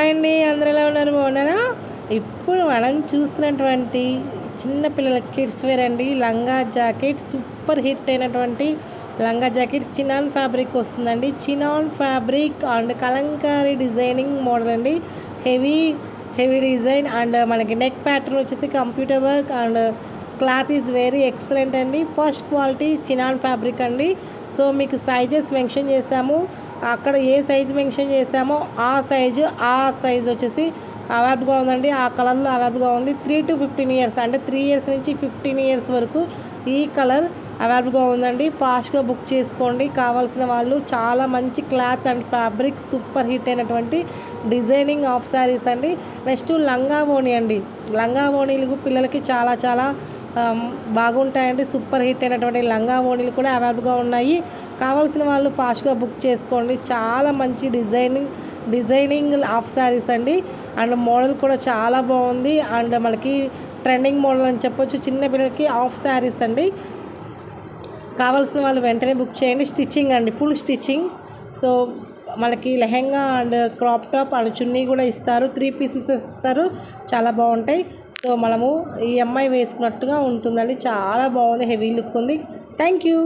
Hi అండి, అందరూ ఎలా ఉన్నారు? బాగున్నారా? ఇప్పుడు మనం చూస్తున్నటువంటి చిన్న పిల్లల కిడ్స్ వేర్ అండి, లంగా జాకెట్. సూపర్ హిట్ అయినటువంటి లంగా జాకెట్ చినాన్ ఫ్యాబ్రిక్ వస్తుందండి. Chinon fabric and Kalamkari designing model అండి. హెవీ హెవీ డిజైన్ అండ్ మనకి నెక్ ప్యాటర్న్ వచ్చేసి computer work and cloth is very excellent అండి. ఫస్ట్ క్వాలిటీ చినాన్ ఫ్యాబ్రిక్ అండి. సో మీకు సైజెస్ మెన్షన్ చేసాము, అక్కడ ఏ సైజు మెన్షన్ చేసామో ఆ సైజు వచ్చేసి అవైలబుల్గా ఉందండి. ఆ కలర్లో అవైలబుల్గా ఉంది. 3 to 15 ఇయర్స్ అంటే 3 ఇయర్స్ నుంచి 15 ఇయర్స్ వరకు ఈ కలర్ అవైలబుల్గా ఉందండి. ఫాస్ట్గా బుక్ చేసుకోండి కావాల్సిన వాళ్ళు. చాలా మంచి cloth and fabric, super hit అయినటువంటి డిజైనింగ్ ఆఫ్ శారీస్ అండి. నెక్స్ట్ లంగా ఓణి అండి. లంగా ఓణీలు పిల్లలకి చాలా చాలా బాగుంటాయండి. సూపర్ హిట్ అయినటువంటి లంగా ఓణీలు కూడా అవైలబుల్గా ఉన్నాయి. కావాల్సిన వాళ్ళు ఫాస్ట్గా బుక్ చేసుకోండి. చాలా మంచి డిజైనింగ్ ఆఫ్ శారీస్ అండి. అండ్ మోడల్ కూడా చాలా బాగుంది అండ్ మనకి ట్రెండింగ్ మోడల్ అని చెప్పొచ్చు. చిన్న పిల్లలకి ఆఫ్ శారీస్ అండి. కావాల్సిన వాళ్ళు వెంటనే బుక్ చేయండి. స్టిచ్చింగ్ అండి, ఫుల్ స్టిచ్చింగ్. సో మనకి lehenga and crop top and chunni కూడా ఇస్తారు. 3 పీసెస్ ఇస్తారు, చాలా బాగుంటాయి. సో మనము ఈ అమ్మాయి వేసుకున్నట్టుగా ఉంటుందండి. చాలా బాగుంది, హెవీ లుక్ ఉంది. Thank you.